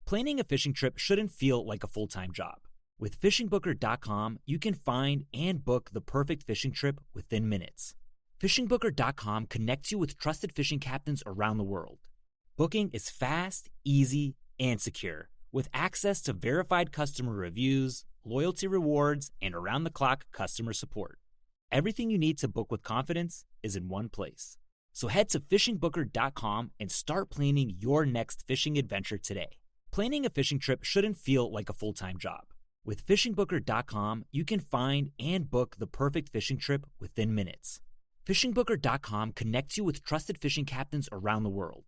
Planning a fishing trip shouldn't feel like a full-time job. With FishingBooker.com, you can find and book the perfect fishing trip within minutes. FishingBooker.com connects you with trusted fishing captains around the world. Booking is fast, easy, and secure, with access to verified customer reviews, loyalty rewards, and around-the-clock customer support. Everything you need to book with confidence is in one place. So head to FishingBooker.com and start planning your next fishing adventure today. Planning a fishing trip shouldn't feel like a full-time job. With FishingBooker.com, you can find and book the perfect fishing trip within minutes. FishingBooker.com connects you with trusted fishing captains around the world.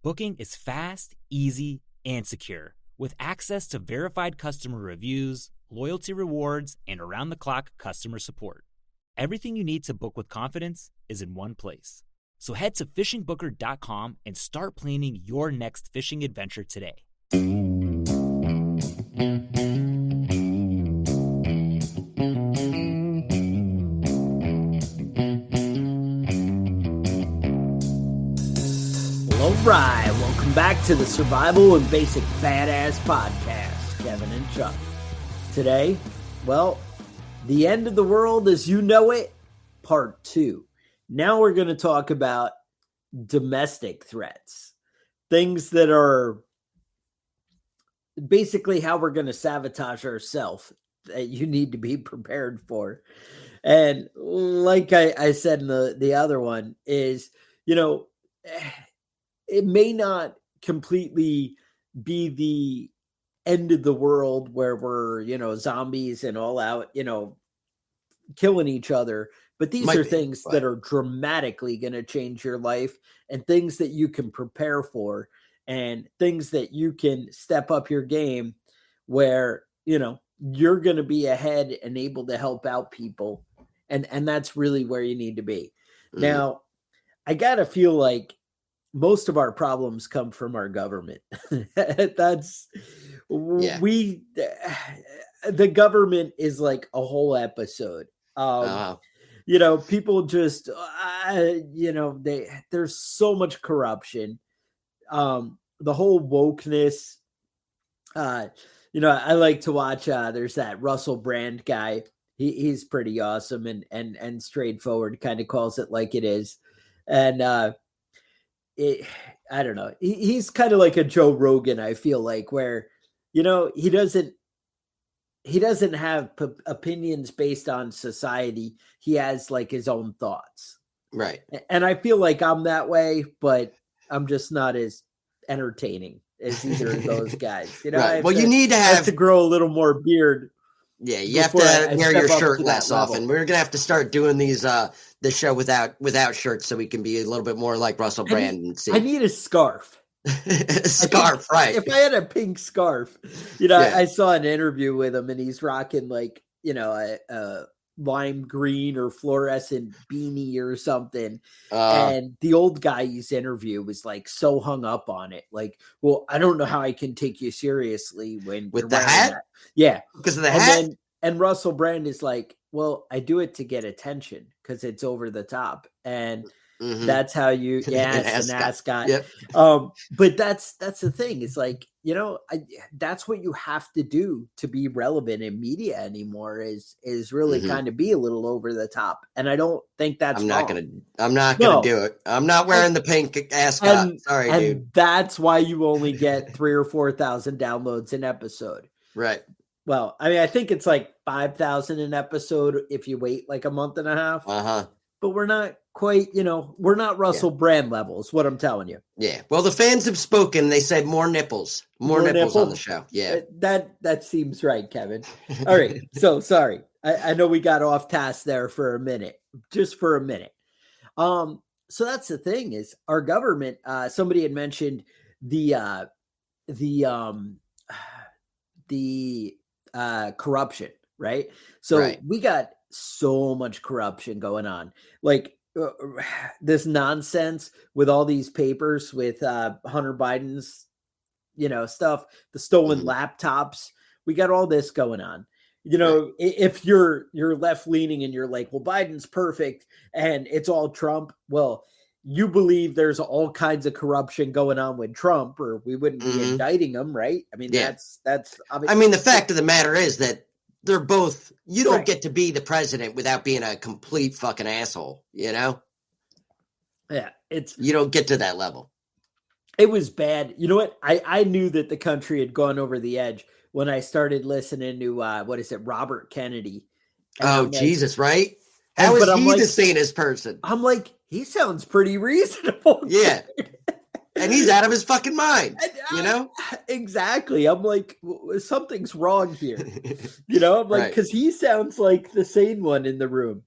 Booking is fast, easy, and secure, with access to verified customer reviews, loyalty rewards, and around-the-clock customer support. Everything you need to book with confidence is in one place. So head to FishingBooker.com and start planning your next fishing adventure today. All right, welcome back to the Survival and Basic Badass Podcast, Kevin and Chuck. Today, well, the end of the world as you know it, part 2. Now we're going to talk about domestic threats, things that are basically how we're going to sabotage ourselves that you need to be prepared for. And like I said in the other one is, you know, it may not completely be the end of the world where we're, you know, zombies and all out, you know, killing each other. But these are things that are dramatically going to change your life and things that you can prepare for and things that you can step up your game where, you know, you're going to be ahead and able to help out people. And that's really where you need to be. Mm. Now, I got to feel like most of our problems come from our government. The government is like a whole episode. You know, people just, you know, there's so much corruption. The whole wokeness, you know, I like to watch, there's that Russell Brand guy. He's pretty awesome and straightforward, kind of calls it like it is. And, I don't know. He's kind of like a Joe Rogan, I feel like, where, you know, he doesn't have opinions based on society. He has like his own thoughts. Right. And I feel like I'm that way, but I'm just not as entertaining as either of those guys. You know, right. Well, you need to have to grow a little more beard. Yeah, you have to wear your shirt less often. We're gonna have to start doing these the show without shirts so we can be a little bit more like Russell Brand. I need a scarf. Scarf, right? If I had a pink scarf, you know, yeah. I saw an interview with him and he's rocking like, you know, a lime green or fluorescent beanie or something. And the old guy he's interviewed was like so hung up on it. Like, well, I don't know how I can take you seriously when with the hat. That. Yeah. Because of the hat. And Russell Brand is like, well, I do it to get attention because it's over the top. And that's how you, it's an ascot. Yep. But that's the thing. It's like, you know, that's what you have to do to be relevant in media anymore is really kind of be a little over the top. And I don't think that's I'm not going to do it. I'm not wearing the pink ascot. Sorry, dude. And that's why you only get 3,000 or 4,000 downloads an episode. Right. Well, I mean, I think it's like 5,000 an episode if you wait like a month and a half. But we're not quite, you know, we're not Russell Brand levels, what I'm telling you. Yeah. Well, the fans have spoken. They said more nipples on the show. Yeah. That seems right, Kevin. All right. So sorry. I know we got off task there for a minute, just for a minute. So that's the thing is our government, somebody had mentioned the corruption, right? So we got so much corruption going on, like this nonsense with all these papers with Hunter Biden's, you know, stuff, the stolen laptops. We got all this going on. You know, if you're left leaning and you're like, well, Biden's perfect and it's all Trump. Well, you believe there's all kinds of corruption going on with Trump, or we wouldn't be indicting him, right? I mean, that's. I mean, the fact of the matter is that they're both. You don't get to be the president without being a complete fucking asshole. You know. Yeah, you don't get to that level. It was bad. You know what? I knew that the country had gone over the edge when I started listening to Robert Kennedy. And Jesus, right? How is he the sanest person? I'm like, he sounds pretty reasonable. Yeah. And he's out of his fucking mind, you know? Exactly. I'm like, something's wrong here. You know, I'm like, because he sounds like the sane one in the room.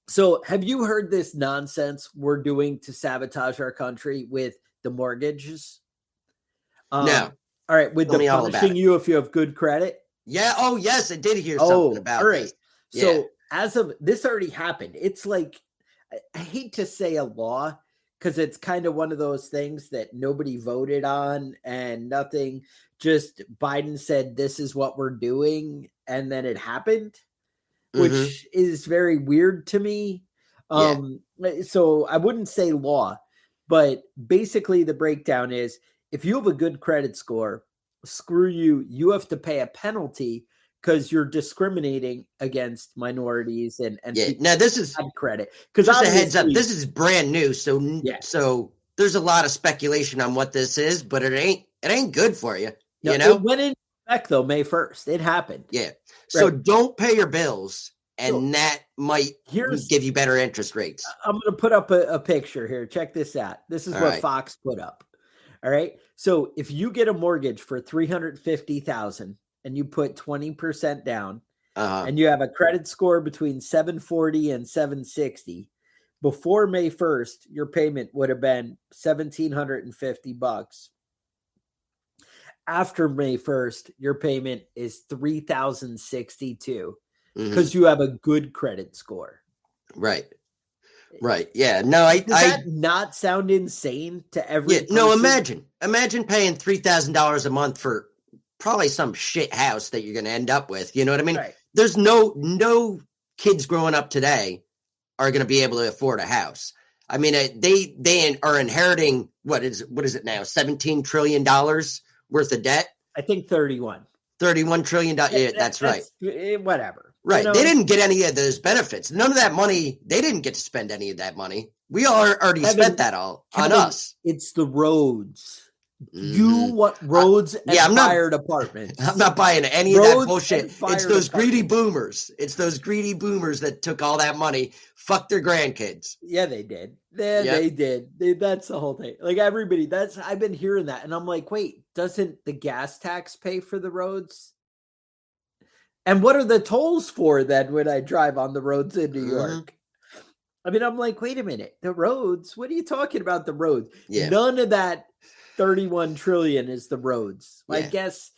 So have you heard this nonsense we're doing to sabotage our country with the mortgages? No. All right. With the punishing you if you have good credit? Yeah. Oh, yes. I did hear something about all right. this. So as of this already happened. It's like, I hate to say a law because it's kind of one of those things that nobody voted on and nothing. Just Biden said, this is what we're doing. And then it happened, which is very weird to me. So I wouldn't say law, but basically the breakdown is if you have a good credit score, screw you, you have to pay a penalty because you're discriminating against minorities and now this is credit. Because just a heads up, this is brand new, so there's a lot of speculation on what this is, but it ain't good for you. No, you know, it went in effect though May 1st. It happened. Yeah, so don't pay your bills, and that might give you better interest rates. I'm going to put up a picture here. Check this out. This is what Fox put up. All right, so if you get a mortgage for $350,000. And you put 20% down, and you have a credit score between 740 and 760, before May 1st, your payment would have been $1,750. After May 1st, your payment is $3,062 because you have a good credit score. Right. Right. Yeah. No, Does that not sound insane to every person? No, imagine paying $3,000 a month for probably some shit house that you're going to end up with. You know what I mean? Right. There's no kids growing up today are going to be able to afford a house. I mean, they are inheriting what is it now? $17 trillion worth of debt. I think 31 trillion. Yeah, that's right. Whatever. Right. You know? They didn't get any of those benefits. None of that money. They didn't get to spend any of that money. We already spent that all on us. It's the roads. You want roads and fire departments. I'm not buying any of that bullshit. It's those greedy boomers. It's those greedy boomers that took all that money, fucked their grandkids. Yeah, they did. They did. That's the whole thing. Like everybody, I've been hearing that. And I'm like, wait, doesn't the gas tax pay for the roads? And what are the tolls for then when I drive on the roads in New York? I mean, I'm like, wait a minute. The roads? What are you talking about? The roads? Yeah. None of that 31 trillion is the roads. I guess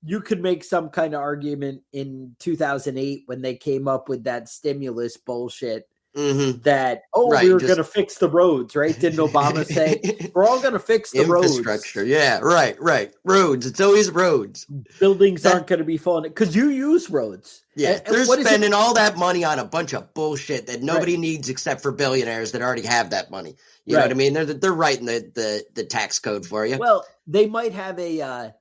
you could make some kind of argument in 2008 when they came up with that stimulus bullshit that, we were going to fix the roads, right? Didn't Obama say, we're all going to fix the infrastructure? Roads. Yeah, right. Roads. It's always roads. Buildings aren't going to be falling because you use roads. Yeah, they're spending all that money on a bunch of bullshit that nobody needs except for billionaires that already have that money. You know what I mean? They're writing the tax code for you. Well, they might have the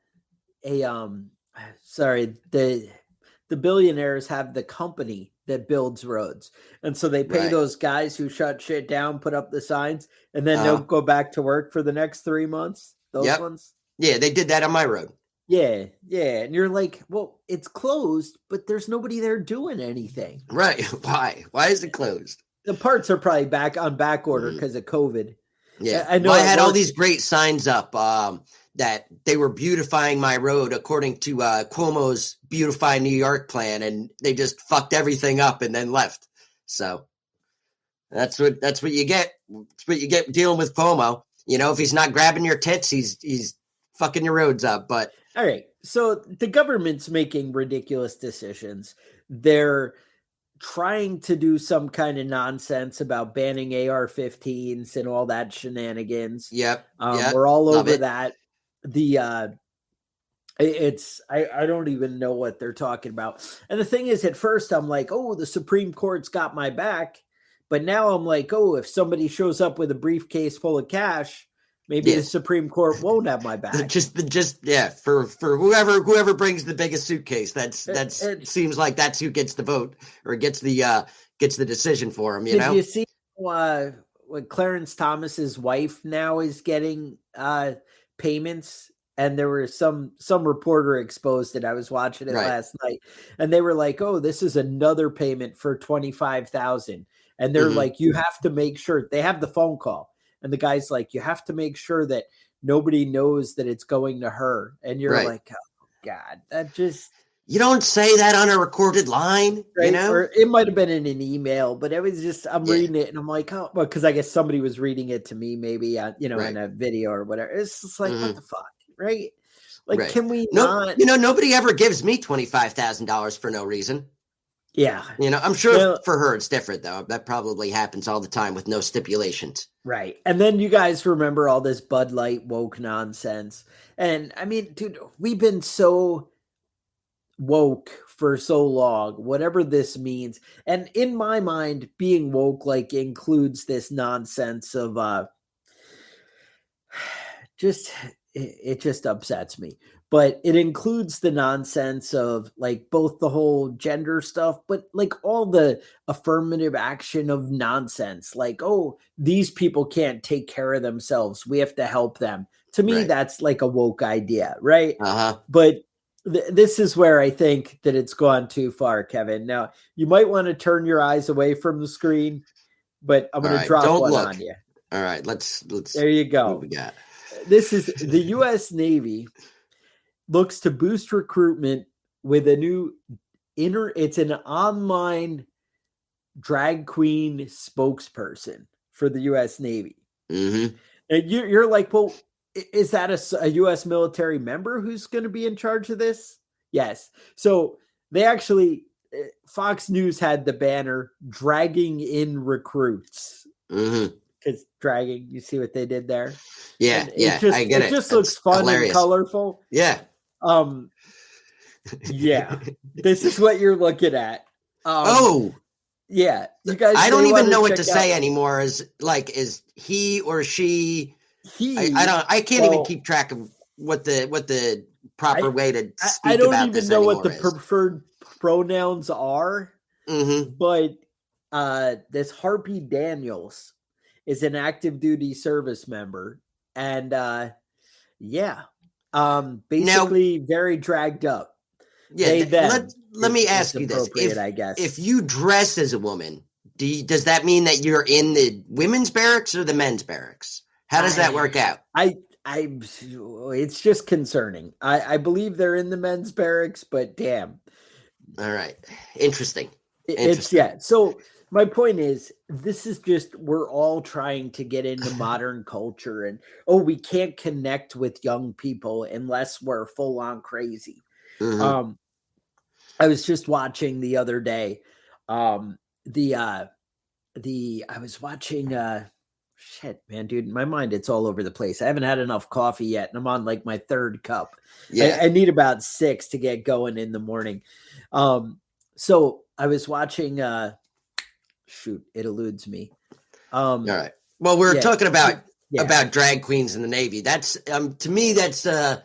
billionaires have the company that builds roads. And so they pay those guys who shut shit down, put up the signs, and then they'll go back to work for the next 3 months. Those ones. Yeah, they did that on my road. Yeah. And you're like, well, it's closed, but there's nobody there doing anything. Right. Why? Why is it closed? The parts are probably back order because of COVID. Yeah. I know. I had all these great signs up that they were beautifying my road according to Cuomo's Beautify New York plan, and they just fucked everything up and then left. So that's what you get. That's what you get dealing with Cuomo. You know, if he's not grabbing your tits, he's fucking your roads up. But all right, so the government's making ridiculous decisions. They're trying to do some kind of nonsense about banning AR-15s and all that shenanigans. Yep. We're all over that. I don't even know what they're talking about. And the thing is, at first I'm like, oh, the Supreme Court's got my back. But now I'm like, oh, if somebody shows up with a briefcase full of cash, maybe the Supreme Court won't have my back. For whoever brings the biggest suitcase, it seems like that's who gets the vote or gets the decision for him. Did you see what Clarence Thomas's wife now is getting payments? And there were some reporter exposed it. I was watching it last night, and they were like, "Oh, this is another payment for $25,000." And they're like, "You have to make sure." They have the phone call, and the guy's like, "You have to make sure that nobody knows that it's going to her." And you're like, "Oh God, that just." You don't say that on a recorded line, right? Or it might have been in an email, but it was just, I'm reading it and I'm like, oh, well, because I guess somebody was reading it to me, maybe, in a video or whatever. It's just like, what the fuck, right? Like, can we not? Nobody ever gives me $25,000 for no reason. Yeah. I'm sure for her it's different, though. That probably happens all the time with no stipulations. Right. And then you guys remember all this Bud Light woke nonsense. And I mean, dude, we've been so woke for so long, whatever this means. And in my mind, being woke includes this nonsense of it just upsets me. But it includes the nonsense of both the whole gender stuff, but all the affirmative action of nonsense. Oh, these people can't take care of themselves, we have to help them. To me, that's a woke idea, right? But this is where I think that it's gone too far, Kevin. Now, you might want to turn your eyes away from the screen, but I'm going to drop one on you. All right, let's. There you go. What we got? This is the U.S. Navy looks to boost recruitment with a new it's an online drag queen spokesperson for the U.S. Navy. Mm-hmm. And you're like, well, is that a U.S. military member who's going to be in charge of this? Yes. So they actually, Fox News had the banner dragging in recruits. Mm-hmm. Because dragging, you see what they did there? Yeah, I get it. It just looks fun and colorful. Yeah. Yeah. This is what you're looking at. Yeah. You guys, I don't even know what to say anymore. Is he or she? I can't even keep track of what the proper way to speak I don't about even this know what the is. preferred pronouns are. Mm-hmm. But this Harpy Daniels is an active duty service member, and basically very dragged up. Yeah. Let me ask you this: if you dress as a woman, does that mean that you're in the women's barracks or the men's barracks? How does that work out? It's just concerning. I believe they're in the men's barracks, but damn. All right. Interesting. So my point is, this is just, we're all trying to get into modern culture, and we can't connect with young people unless we're full on crazy. Mm-hmm. I was just watching the other day. I was watching shit, man, dude, my mind, it's all over the place. I haven't had enough coffee yet, and I'm on my third cup. Yeah. I need about 6 to get going in the morning. So I was watching shoot, it eludes me. All right. Well, we're talking about drag queens in the Navy. That's to me, that's I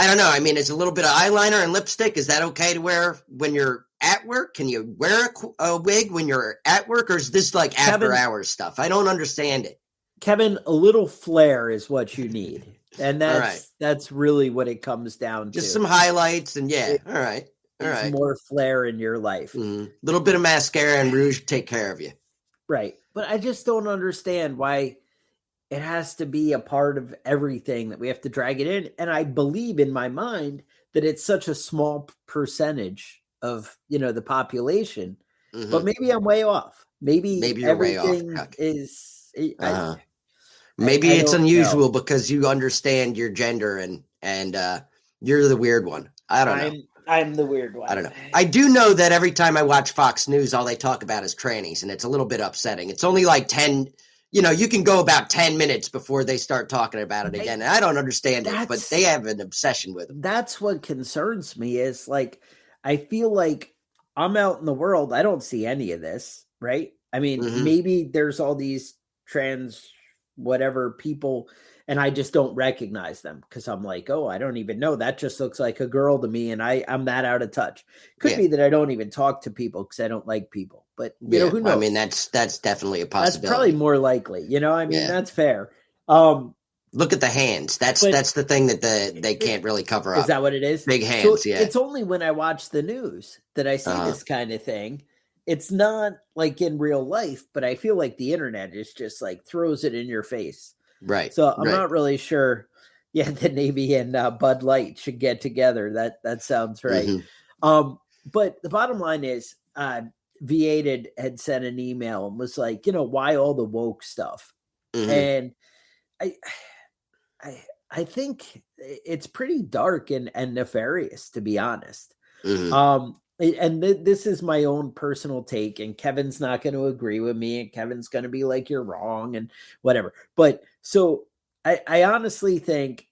don't know. I mean, it's a little bit of eyeliner and lipstick. Is that okay to wear when you're at work? Can you wear a wig when you're at work, or is this after hours stuff? I don't understand it. Kevin, a little flair is what you need. And that's really what it comes down to. Just some highlights and all right. All right. More flair in your life. Little bit of mascara and rouge take care of you. Right. But I just don't understand why it has to be a part of everything, that we have to drag it in. And I believe in my mind that it's such a small percentage of, the population, but maybe I'm way off. Maybe you're way off. Maybe it's unusual because you understand your gender and you're the weird one. I don't know. I'm the weird one. I don't know. I do know that every time I watch Fox News, all they talk about is trannies, and it's a little bit upsetting. It's only 10, you can go about 10 minutes before they start talking about it again. And I don't understand it, but they have an obsession with them. That's what concerns me is I feel like I'm out in the world. I don't see any of this, right? I mean, Mm-hmm. maybe there's all these trans whatever people and I just don't recognize them because I'm like, oh, I don't even know. That just looks like a girl to me, and I'm that out of touch. Could be that I don't even talk to people because I don't like people. But you know, who knows? I mean, that's definitely a possibility. That's probably more likely. You know, I mean, that's fair. Look at the hands. That's the thing that they can't really cover up. Is that what it is? Big hands, so yeah. It's only when I watch the news that I see this kind of thing. It's not like in real life, but I feel like the internet is just like throws it in your face. Right. So I'm not really sure. Yeah, the Navy and Bud Light should get together. That sounds right. Mm-hmm. But the bottom line is V8 had sent an email and was like, you know, why all the woke stuff? Mm-hmm. And I think it's pretty dark and nefarious, to be honest. Mm-hmm. And this is my own personal take, and Kevin's not going to agree with me, and Kevin's going to be like, you're wrong and whatever. But so I honestly think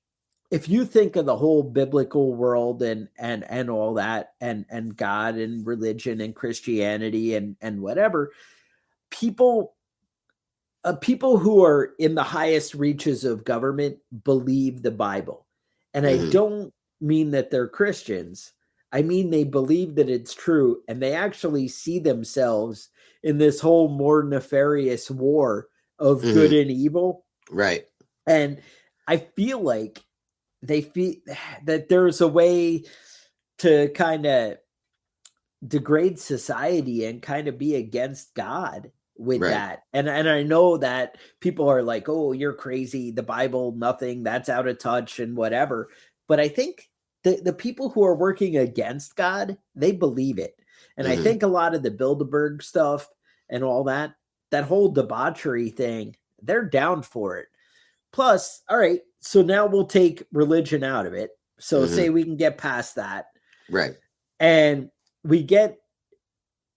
if you think of the whole biblical world and all that and God and religion and Christianity and whatever, people who are in the highest reaches of government believe the Bible. And I don't mean that they're Christians. I mean, they believe that it's true, and they actually see themselves in this whole more nefarious war of good and evil. Right. And I feel like they feel that there's a way to kind of degrade society and kind of be against God with that. And I know that people are like, oh, you're crazy. The Bible, nothing, that's out of touch and whatever. But I think the people who are working against God, they believe it. And I think a lot of the Bilderberg stuff and all that whole debauchery thing, they're down for it. Plus, all right, so now we'll take religion out of it. So say we can get past that. Right. And we get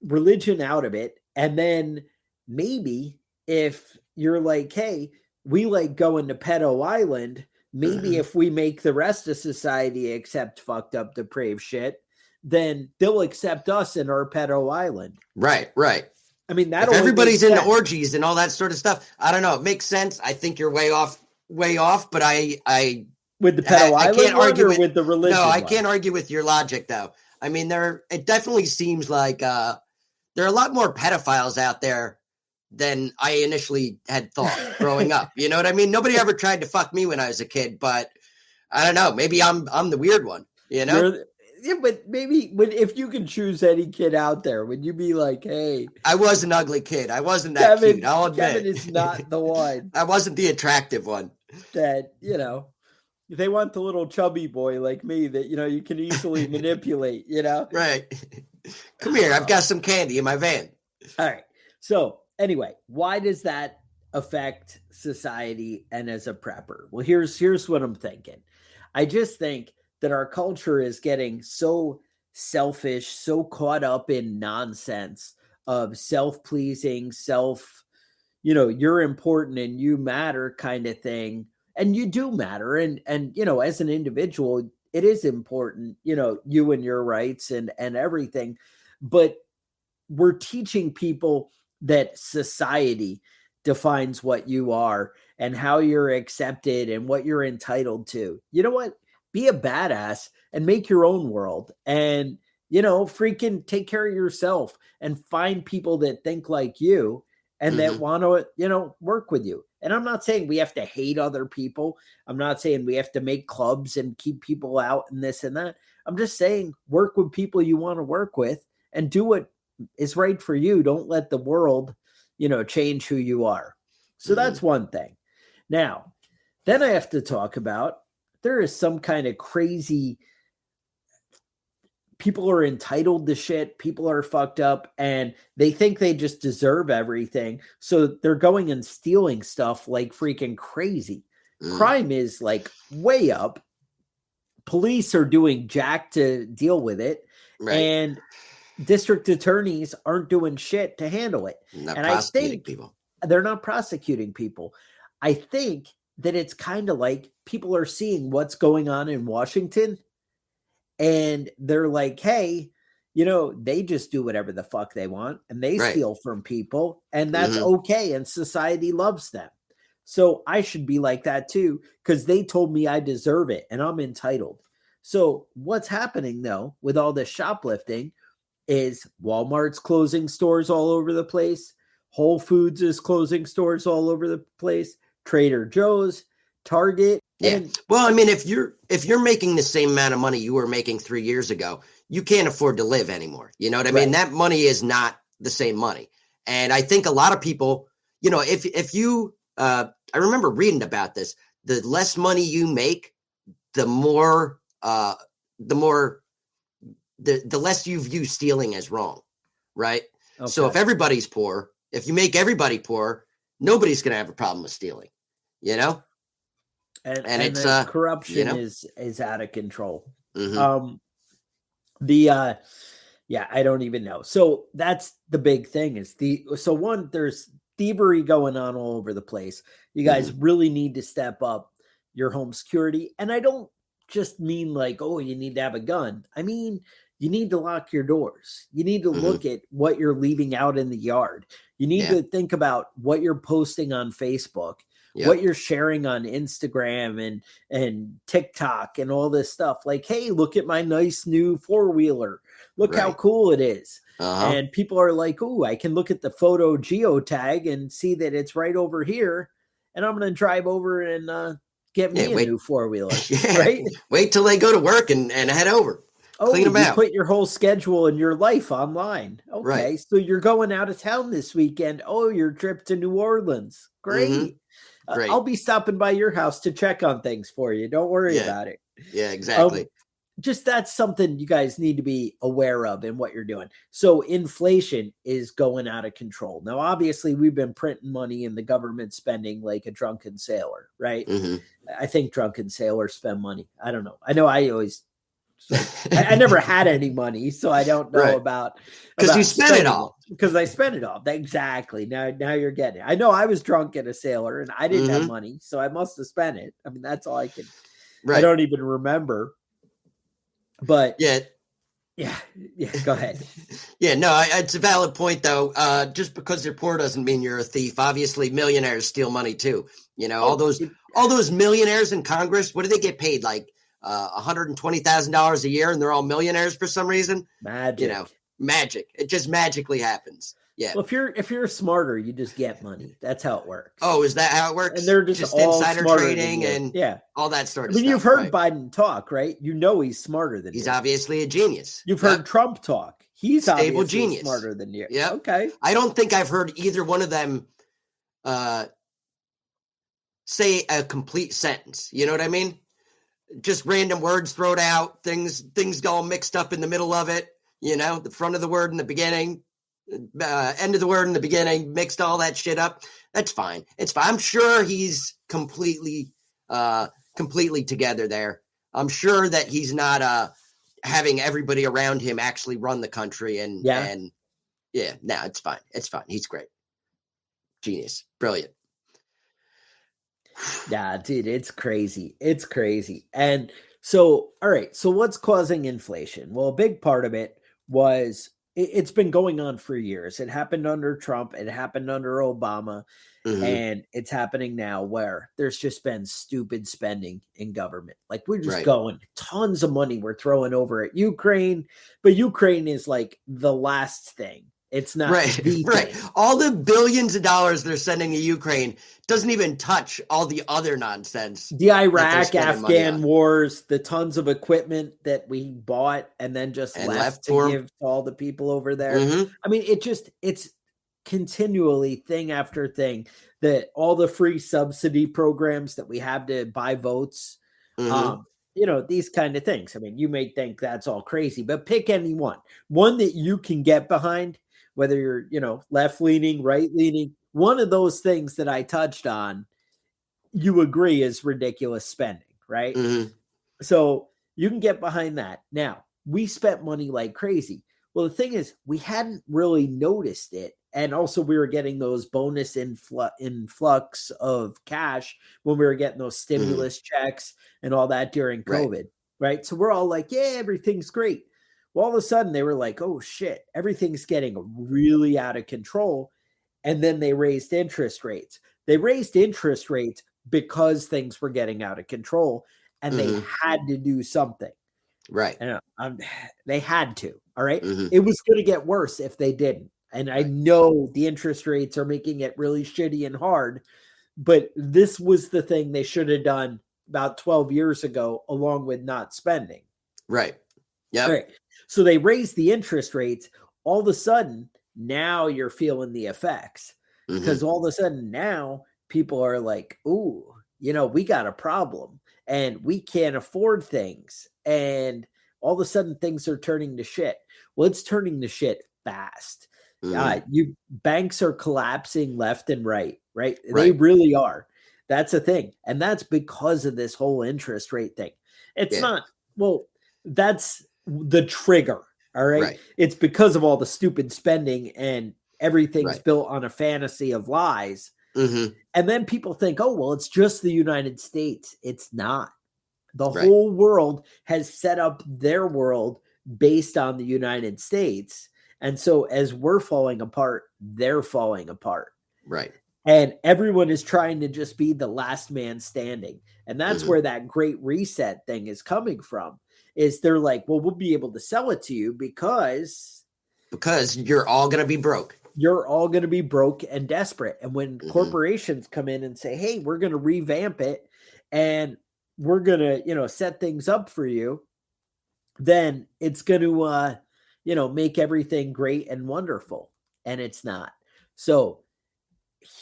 religion out of it. And then maybe if you're like, hey, we like going to Pedo Island, maybe if we make the rest of society accept fucked up, depraved shit, then they'll accept us in our Pedo Island. Right. I mean, that if everybody's into orgies and all that sort of stuff, I don't know. It makes sense. I think you're way off. But I with the Pedo Island can't argue with the religion. No, I can't argue with your logic though. I mean, it definitely seems like there are a lot more pedophiles out there than I initially had thought growing up. You know what I mean? Nobody ever tried to fuck me when I was a kid, but I don't know. Maybe I'm the weird one, you know? Yeah, but maybe if you could choose any kid out there, would you be like, hey? I was an ugly kid. I wasn't that cute. I'll admit. Kevin is not the one. I wasn't the attractive one. That, you know, they want the little chubby boy like me that, you know, you can easily manipulate, you know? Right. Come here. I've got some candy in my van. All right. So anyway, why does that affect society and as a prepper? Well, here's what I'm thinking. I just think that our culture is getting so selfish, so caught up in nonsense of self-pleasing, you know, you're important and you matter kind of thing. And you do matter. And, you know, as an individual, it is important, you know, you and your rights and everything. But we're teaching people that society defines what you are and how you're accepted and what you're entitled to. You know what? Be a badass and make your own world and, you know, freaking take care of yourself and find people that think like you and that want to, you know, work with you. And I'm not saying we have to hate other people. I'm not saying we have to make clubs and keep people out and this and that. I'm just saying work with people you want to work with and do what is right for you. Don't let the world, you know, change who you are. So that's one thing. Now, then I have to talk about there is some kind of crazy people are entitled to shit. People are fucked up and they think they just deserve everything. So they're going and stealing stuff like freaking crazy. Crime is like way up. Police are doing jack to deal with it. Right. And district attorneys aren't doing shit to handle it. And I think people. They're not prosecuting people. I think that it's kind of like people are seeing what's going on in Washington and they're like, hey, they just do whatever the fuck they want and they Right. steal from people, and that's Mhm. okay. And society loves them. So I should be like that too, because they told me I deserve it and I'm entitled. So what's happening though with all this shoplifting is Walmart's closing stores all over the place. Whole Foods is closing stores all over the place. Trader Joe's, Target. Yeah. And Well, I mean, if you're making the same amount of money you were making 3 years ago, you can't afford to live anymore. You know what I mean? Right. That money is not the same money. And I think a lot of people, if you I remember reading about this, the less money you make, the less you view stealing as wrong, right? So if everybody's poor, if you make everybody poor, nobody's going to have a problem with stealing, and it's the corruption is out of control. Mhm. I don't even know. So that's the big thing is there's thievery going on all over the place. You guys really need to step up your home security. And I don't just mean like, oh, you need to have a gun. I mean, you need to lock your doors. You need to look at what you're leaving out in the yard. You need to think about what you're posting on Facebook, what you're sharing on Instagram and TikTok and all this stuff. Like, hey, look at my nice new 4-wheeler. Look how cool it is. And people are like, oh, I can look at the photo geotag and see that it's right over here. And I'm going to drive over and get me a new 4-wheeler. Right? Wait till they go to work and head over. Clean them out. Put your whole schedule and your life online. Okay. Right. So you're going out of town this weekend. Oh, your trip to New Orleans. Great. Great. I'll be stopping by your house to check on things for you. Don't worry about it. Yeah, exactly. Just that's something you guys need to be aware of in what you're doing. So inflation is going out of control. Now, obviously, we've been printing money and the government spending like a drunken sailor, right? I think drunken sailors spend money. I don't know. I know I always... I never had any money, so I don't know about because you spent it all. Because I spent it all. Exactly. Now you're getting it. I know I was drunk at a sailor and I didn't have money, so I must have spent it. I mean, that's all I can. I don't even remember. But yeah. Go ahead. No, it's a valid point though. Just because you're poor doesn't mean you're a thief. Obviously, millionaires steal money too. All those millionaires in Congress. What do they get paid? Like $120,000 a year, and they're all millionaires for some reason. Magic. Magic. It just magically happens. Yeah. Well, if you're smarter, you just get money. That's how it works. Oh, is that how it works? And they're just all insider trading and all that sort of stuff. You've heard Biden talk, right? He's smarter than you. He's obviously a genius. You've heard Trump talk. He's stable obviously genius. Smarter than you. Yeah. Okay. I don't think I've heard either one of them say a complete sentence. You know what I mean? Just random words thrown out, things go all mixed up in the middle of it, the front of the word in the beginning, end of the word in the beginning, mixed all that shit up. That's fine. It's fine. I'm sure he's completely together there. I'm sure that he's not having everybody around him actually run the country no, it's fine. It's fine. He's great. Genius. Brilliant. Yeah, dude, it's crazy. It's crazy. And so, all right. So what's causing inflation? Well, a big part of it was it's been going on for years. It happened under Trump. It happened under Obama. And it's happening now where there's just been stupid spending in government. Like we're just going tons of money we're throwing over at Ukraine, but Ukraine is like the last thing. It's not right. All the billions of dollars they're sending to Ukraine doesn't even touch all the other nonsense. The Iraq, Afghan wars, the tons of equipment that we bought and then just left to give to all the people over there. I mean, it's continually thing after thing that all the free subsidy programs that we have to buy votes, these kind of things. I mean, you may think that's all crazy, but pick any one that you can get behind. Whether you're, left-leaning, right-leaning, one of those things that I touched on, you agree is ridiculous spending, right? So you can get behind that. Now, we spent money like crazy. Well, the thing is, we hadn't really noticed it. And also we were getting those bonus influx of cash when we were getting those stimulus checks and all that during COVID, right? So we're all like, yeah, everything's great. Well, all of a sudden they were like, oh shit, everything's getting really out of control. And then they raised interest rates. They raised interest rates because things were getting out of control and they had to do something. Right. And they had to. All right. Mm-hmm. It was going to get worse if they didn't. And I know the interest rates are making it really shitty and hard, but this was the thing they should have done about 12 years ago, along with not spending. Right. Yeah. Right. So they raised the interest rates. All of a sudden, now you're feeling the effects because all of a sudden now people are like, ooh, you know, we got a problem and we can't afford things. And all of a sudden things are turning to shit. Well, it's turning to shit fast. Banks are collapsing left and right. They really are. That's a thing. And that's because of this whole interest rate thing. It's not, well, that's the trigger. All right. It's because of all the stupid spending and everything's built on a fantasy of lies. And then people think, oh, well, it's just the United States. It's not. The whole world has set up their world based on the United States. And so as we're falling apart, they're falling apart. Right. And everyone is trying to just be the last man standing. And that's where that great reset thing is coming from. Is they're like, well, we'll be able to sell it to you because you're all going to be broke. You're all going to be broke and desperate. And when corporations come in and say, hey, we're going to revamp it and we're going to, you know, set things up for you, then it's going to, you know, make everything great and wonderful. And it's not. So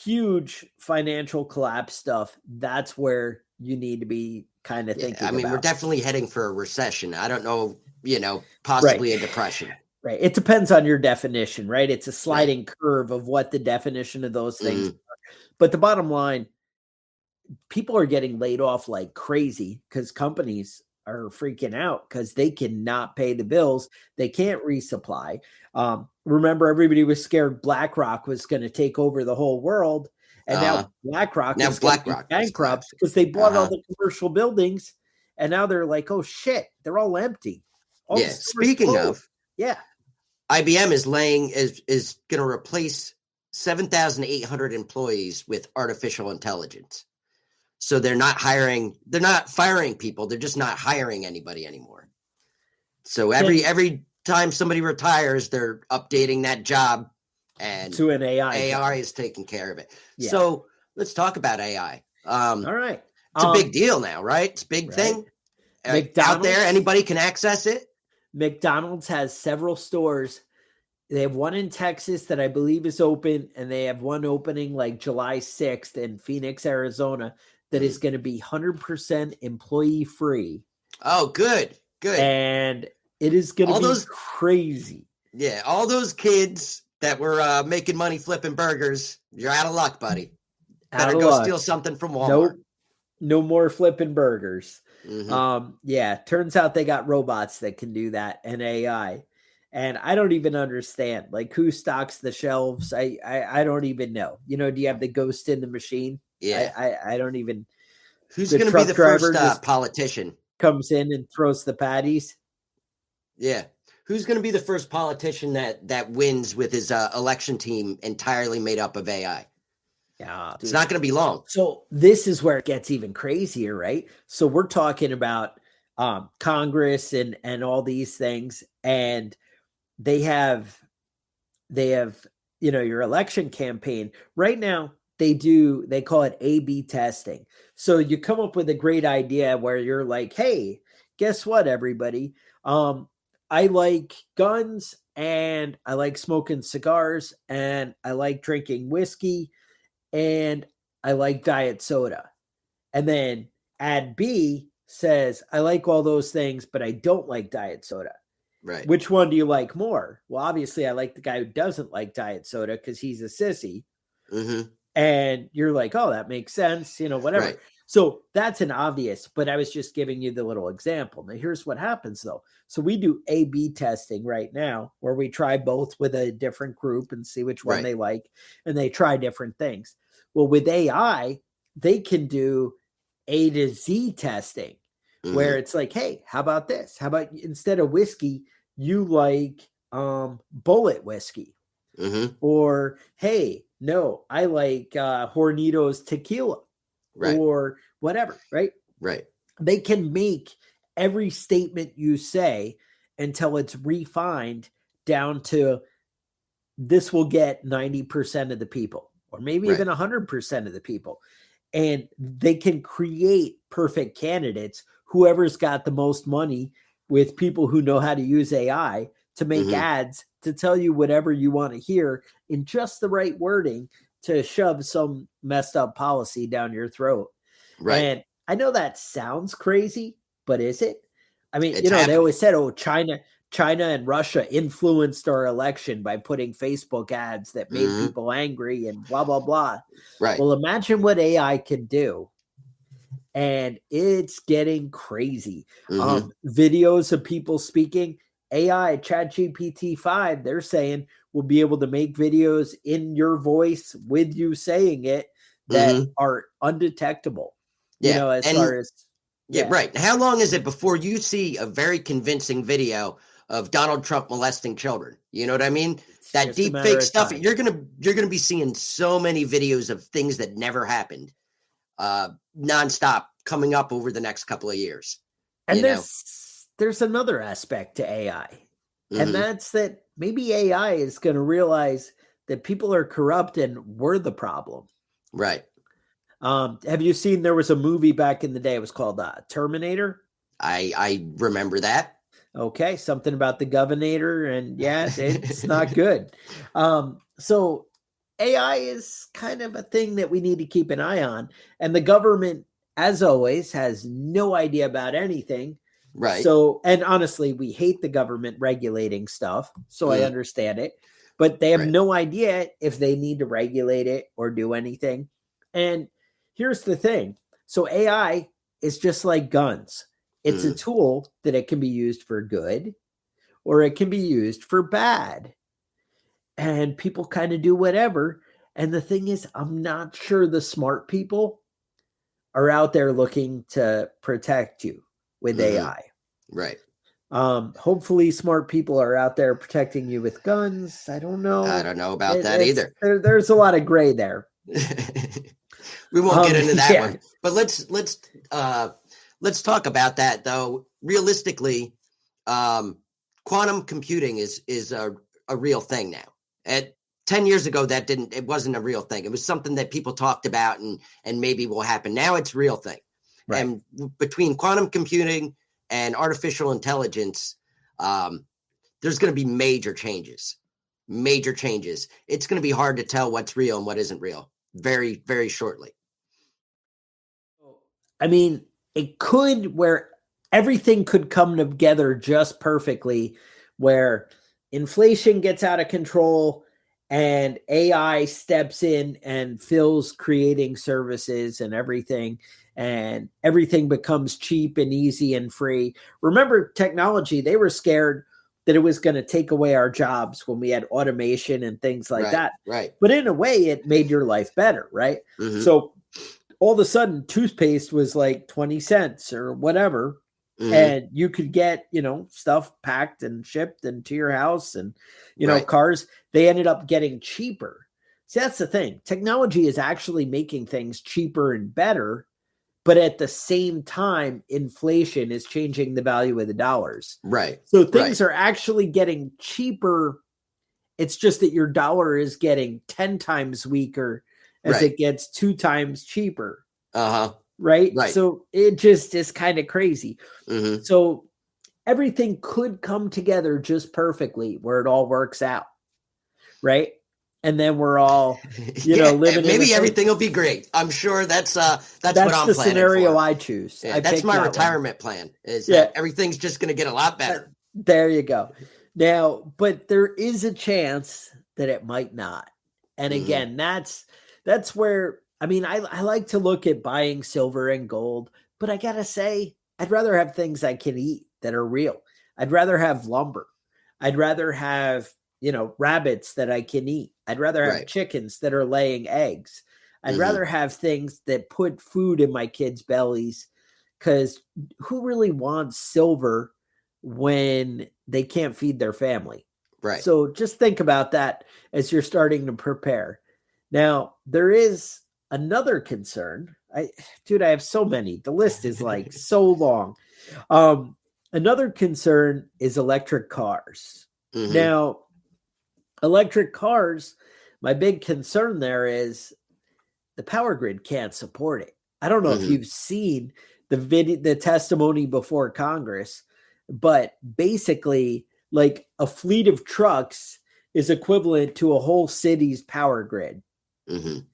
huge financial collapse stuff. That's where you need to be kind of thinking I mean, about. We're definitely heading for a recession. I don't know, you know, possibly a depression. Right. It depends on your definition, right? It's a sliding curve of what the definition of those things are. But the bottom line, people are getting laid off like crazy because companies are freaking out because they cannot pay the bills. They can't resupply. Remember, everybody was scared BlackRock was going to take over the whole world. And now BlackRock is bankrupt because they bought all the commercial buildings. And now they're like, oh, shit, they're all empty. Speaking of, IBM is going to replace 7,800 employees with artificial intelligence. So they're not firing people. They're just not hiring anybody anymore. So every time somebody retires, they're updating that job and to an AI. AI is taking care of it. Yeah. So let's talk about AI. All right. It's a big deal now, right? It's a big thing. Out there, anybody can access it. McDonald's has several stores. They have one in Texas that I believe is open, and they have one opening like July 6th in Phoenix, Arizona, that is going to be 100% employee free. Oh, good. And it is going to be crazy. Yeah, all those kids that were making money flipping burgers, you're out of luck, buddy. Better go steal something from Walmart. Nope. No more flipping burgers. Turns out they got robots that can do that and AI. And I don't even understand, like, who stocks the shelves. I don't even know. You know, do you have the ghost in the machine? Yeah. I don't even. Who's going to be the first politician? Comes in and throws the patties. Yeah. Who's going to be the first politician that wins with his election team entirely made up of AI? Yeah, it's not going to be long. So this is where it gets even crazier, right? So we're talking about Congress and all these things, and they have, you know, your election campaign right now. They call it A/B testing. So you come up with a great idea where you're like, hey, guess what, everybody? I like guns and I like smoking cigars and I like drinking whiskey and I like diet soda. And then ad B says, I like all those things, but I don't like diet soda. Right. Which one do you like more? Well, obviously I like the guy who doesn't like diet soda because he's a sissy. And you're like, oh, that makes sense, you know, whatever. Right. So that's an obvious, but I was just giving you the little example. Now, here's what happens, though. So we do A/B testing right now where we try both with a different group and see which one they like, and they try different things. Well, with AI, they can do A to Z testing where it's like, hey, how about this? How about instead of whiskey, you like Bullet whiskey. Mm-hmm. Or, hey, no, I like Hornitos tequila. Right. Or whatever, right? Right. They can make every statement you say until it's refined down to this will get 90% of the people, or maybe even 100% of the people. And they can create perfect candidates, whoever's got the most money with people who know how to use AI to make ads to tell you whatever you want to hear in just the right wording to shove some messed up policy down your throat. Right. And I know that sounds crazy, but is it? I mean, It's they always said, oh, China and Russia influenced our election by putting Facebook ads that made people angry and blah, blah, blah. Right. Well, imagine what AI can do. And it's getting crazy. Videos of people speaking. AI, ChatGPT 5, they're saying will be able to make videos in your voice with you saying it that are undetectable. Yeah. As far as right. How long is it before you see a very convincing video of Donald Trump molesting children? You know what I mean? It's that just deep fake stuff. You're gonna be seeing so many videos of things that never happened, nonstop coming up over the next couple of years. And there's another aspect to AI, and that's that maybe AI is going to realize that people are corrupt and we're the problem. Right. Have you seen, there was a movie back in the day, it was called Terminator? I remember that. Okay, something about the governor, and it's not good. So AI is kind of a thing that we need to keep an eye on, and the government, as always, has no idea about anything. Right. So, and honestly, we hate the government regulating stuff, so I understand it, but they have no idea if they need to regulate it or do anything. And here's the thing. So AI is just like guns. It's a tool that it can be used for good or it can be used for bad. And people kind of do whatever. And the thing is, I'm not sure the smart people are out there looking to protect you with AI. Right. Hopefully smart people are out there protecting you with guns. I don't know. I don't know about that either. There's a lot of gray there. We won't get into that one, but let's talk about that though. Realistically, quantum computing is a real thing now. At 10 years ago, it wasn't a real thing. It was something that people talked about and maybe will happen. Now it's a real thing. Right. And between quantum computing and artificial intelligence, there's going to be major changes. It's going to be hard to tell what's real and what isn't real very, very shortly. I mean, it could, where everything could come together just perfectly, where inflation gets out of control and AI steps in and fills creating services and everything becomes cheap and easy and free. Remember technology, they were scared that it was going to take away our jobs when we had automation and things like that. Right. But in a way, it made your life better, right? So all of a sudden, toothpaste was like 20 cents or whatever. And you could get, stuff packed and shipped into your house and, cars, they ended up getting cheaper. See, that's the thing. Technology is actually making things cheaper and better, but at the same time, inflation is changing the value of the dollars. Right. So things are actually getting cheaper. It's just that your dollar is getting 10 times weaker as it gets 2 times cheaper. Right. So it just is kind of crazy. So everything could come together just perfectly where it all works out. Right. And then we're all, living. Maybe everything will be great. I'm sure that's what I'm planning the scenario for. I choose. Yeah, that's my retirement plan. Is that everything's just going to get a lot better. There you go. Now, but there is a chance that it might not. And again, that's where, I mean, I like to look at buying silver and gold, but I gotta say, I'd rather have things I can eat that are real. I'd rather have lumber. I'd rather have, rabbits that I can eat. I'd rather have chickens that are laying eggs. I'd rather have things that put food in my kids' bellies, because who really wants silver when they can't feed their family. Right. So just think about that as you're starting to prepare. Now, there is another concern. I have so many. The list is like so long. Another concern is electric cars. Mhm. Now, electric cars, my big concern there is the power grid can't support it. I don't know if you've seen the testimony before Congress, but basically, like a fleet of trucks is equivalent to a whole city's power grid. Mhm.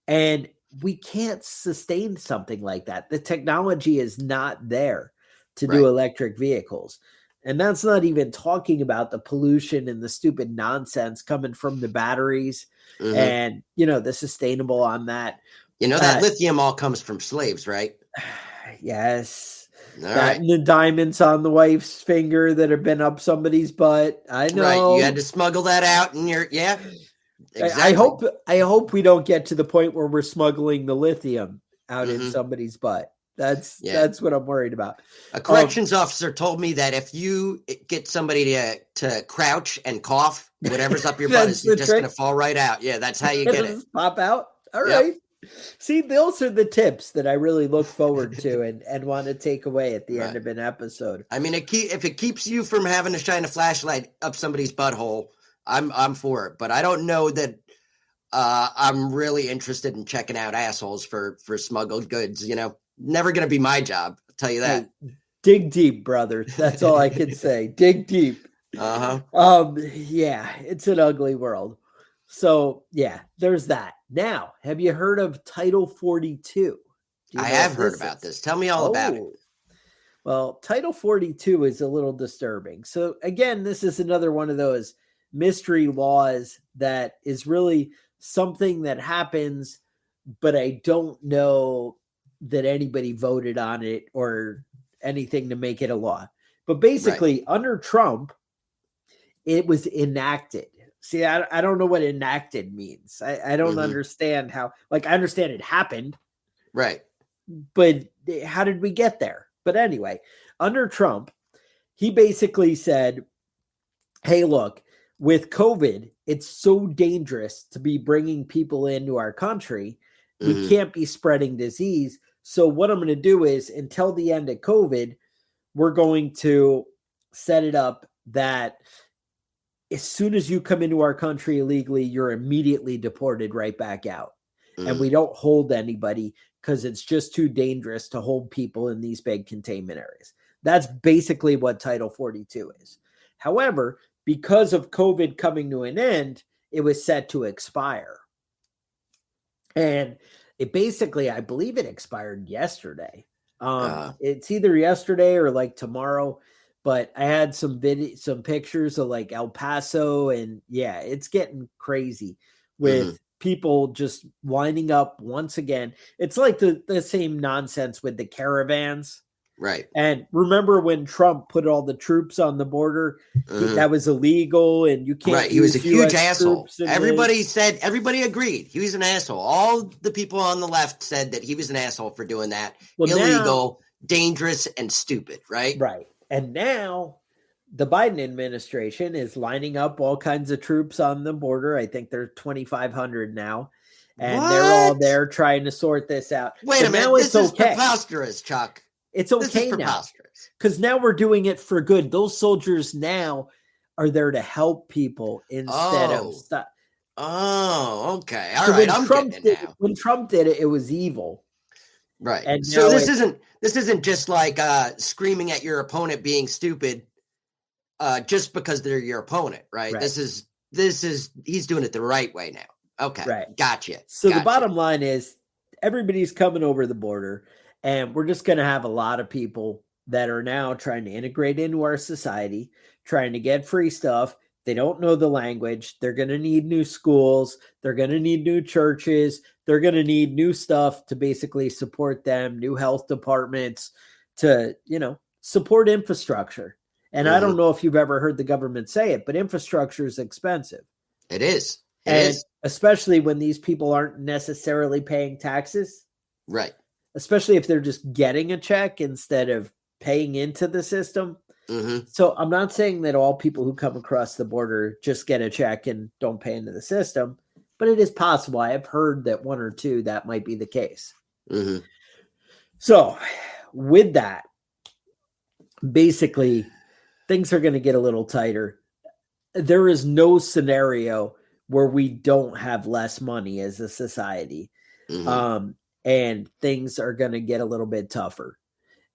And we can't sustain something like that. The technology is not there to do electric vehicles. And that's not even talking about the pollution and the stupid nonsense coming from the batteries and, the sustainable on that. That lithium all comes from slaves, right? Yes. All That right. and the diamonds on the wife's finger that have been up somebody's butt. I know. Right. You had to smuggle that out and exactly. I hope we don't get to the point where we're smuggling the lithium out in somebody's butt. That's what I'm worried about. A corrections officer told me that if you get somebody to crouch and cough, whatever's up your butt is just going to fall right out. Yeah, that's how you get it. Pop out. All right. See, those are the tips that I really look forward to and want to take away at the end of an episode. I mean, if it keeps you from having to shine a flashlight up somebody's butthole, I'm for it. But I don't know that I'm really interested in checking out assholes for smuggled goods. Never going to be my job. I'll tell you that. Hey, dig deep, brother. That's all I can say. Dig deep. Yeah, it's an ugly world. So yeah, there's that. Now, have you heard of Title 42? I have heard about this. Tell me all about it. Well, Title 42 is a little disturbing. So again, this is another one of those mystery laws that is really something that happens, but I don't know that anybody voted on it or anything to make it a law. But basically, under Trump, it was enacted. See, I don't know what enacted means. I don't understand how, I understand it happened. Right. But how did we get there? But anyway, under Trump, he basically said, hey, look, with COVID, it's so dangerous to be bringing people into our country. We can't be spreading disease. So what I'm going to do is, until the end of COVID, we're going to set it up that as soon as you come into our country illegally, you're immediately deported right back out. And we don't hold anybody because it's just too dangerous to hold people in these big containment areas. That's basically what Title 42 is. However, because of COVID coming to an end, it was set to expire. And it basically, I believe it expired yesterday. It's either yesterday or tomorrow. But I had some pictures of El Paso, and yeah, it's getting crazy with people just lining up once again. It's like the same nonsense with the caravans. Right. And remember when Trump put all the troops on the border, that was illegal and you can't. Right. He was a huge asshole. Everybody agreed. He was an asshole. All the people on the left said that he was an asshole for doing that. Well, illegal, dangerous, and stupid. Right. Right. And now the Biden administration is lining up all kinds of troops on the border. I think they're 2,500 now. And they're all there trying to sort this out. Wait a minute. This is preposterous, Chuck. It's okay now. Because now we're doing it for good. Those soldiers now are there to help people instead of stuff. Oh, okay. All right. I'm getting it now. When Trump did it, it was evil. Right. And so this isn't just like screaming at your opponent being stupid just because they're your opponent, right? This is he's doing it the right way now. Okay. Right. Gotcha. So the bottom line is everybody's coming over the border, and we're just going to have a lot of people that are now trying to integrate into our society, trying to get free stuff. They don't know the language. They're going to need new schools. They're going to need new churches. They're going to need new stuff to basically support them, new health departments to, support infrastructure. And I don't know if you've ever heard the government say it, but infrastructure is expensive. It is. Especially when these people aren't necessarily paying taxes. Right. Especially if they're just getting a check instead of paying into the system. Mm-hmm. So I'm not saying that all people who come across the border just get a check and don't pay into the system, but it is possible. I have heard that one or two that might be the case. Mm-hmm. So with that, basically, things are going to get a little tighter. There is no scenario where we don't have less money as a society. Mm-hmm. And things are going to get a little bit tougher.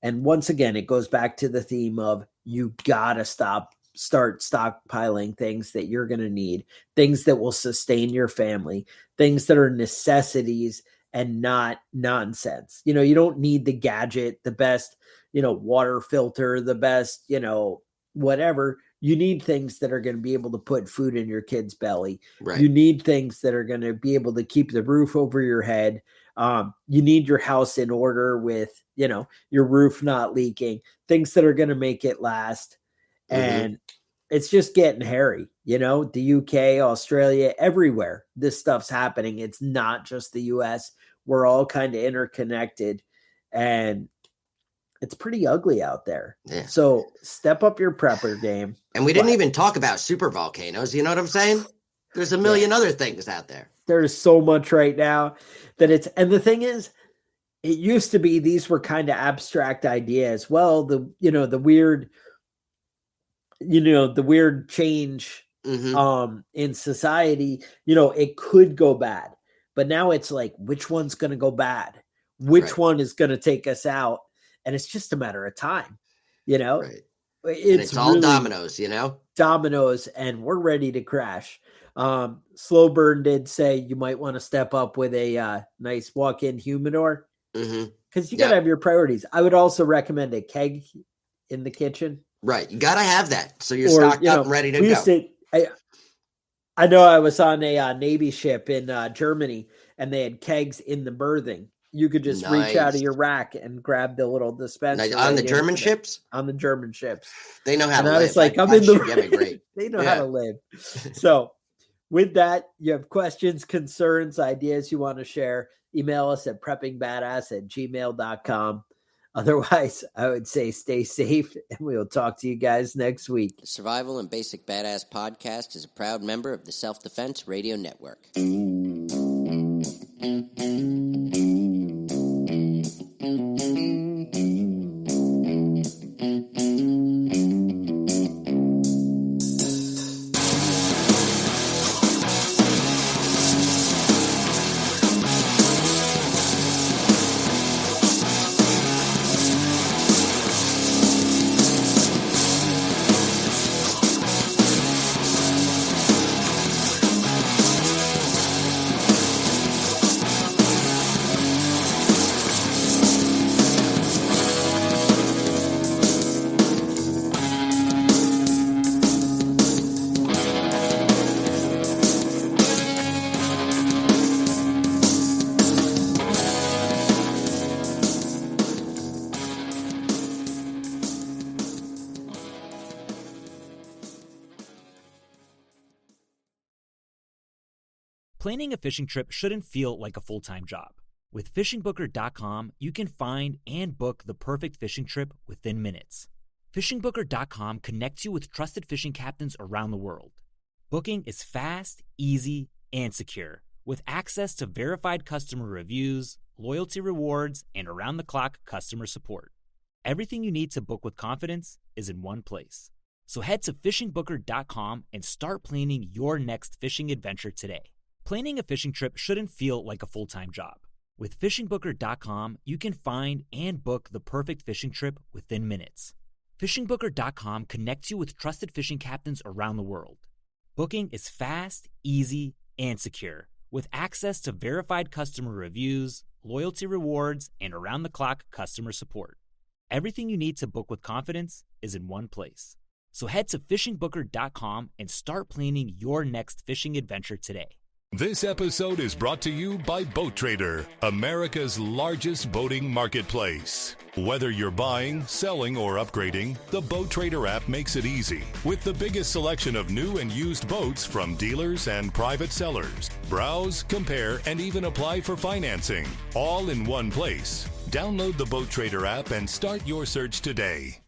And once again, it goes back to the theme of you got to start stockpiling things that you're going to need, things that will sustain your family, things that are necessities and not nonsense. You don't need the gadget, the best, water filter, the best, whatever. You need things that are going to be able to put food in your kid's belly. Right. You need things that are going to be able to keep the roof over your head. You need your house in order with, your roof not leaking, things that are going to make it last. Mm-hmm. And it's just getting hairy, the UK, Australia, everywhere this stuff's happening. It's not just the US. We're all kind of interconnected, and it's pretty ugly out there. Yeah. So step up your prepper game. And we didn't even talk about super volcanoes. You know what I'm saying? There's a million other things out there. There's so much right now that and the thing is, it used to be these were kind of abstract ideas. Well, the weird change Mm-hmm. In society, it could go bad. But now it's like, which one's going to go bad? Which one is going to take us out? And it's just a matter of time, Right. It's all really dominoes, dominoes, and we're ready to crash. Slow Burn did say you might want to step up with a nice walk-in humidor because you got to have your priorities. I would also recommend a keg in the kitchen. Right. You got to have that. So you're stocked up and ready to go. I know I was on a Navy ship in Germany, and they had kegs in the berthing. You could just reach out of your rack and grab the little dispenser. On the German ships? On the German ships. They know how to live. I was like, I'm in the great. They know how to live. So with that, you have questions, concerns, ideas you want to share, email us at preppingbadass@gmail.com. Otherwise, I would say stay safe, and we'll talk to you guys next week. The Survival and Basic Badass podcast is a proud member of the Self-Defense Radio Network. Planning a fishing trip shouldn't feel like a full-time job. With FishingBooker.com, you can find and book the perfect fishing trip within minutes. FishingBooker.com connects you with trusted fishing captains around the world. Booking is fast, easy, and secure, with access to verified customer reviews, loyalty rewards, and around-the-clock customer support. Everything you need to book with confidence is in one place. So head to FishingBooker.com and start planning your next fishing adventure today. Planning a fishing trip shouldn't feel like a full-time job. With FishingBooker.com, you can find and book the perfect fishing trip within minutes. FishingBooker.com connects you with trusted fishing captains around the world. Booking is fast, easy, and secure, with access to verified customer reviews, loyalty rewards, and around-the-clock customer support. Everything you need to book with confidence is in one place. So head to FishingBooker.com and start planning your next fishing adventure today. This episode is brought to you by Boat Trader, America's largest boating marketplace. Whether you're buying, selling, or upgrading, the Boat Trader app makes it easy. With the biggest selection of new and used boats from dealers and private sellers. Browse, compare, and even apply for financing. All in one place. Download the Boat Trader app and start your search today.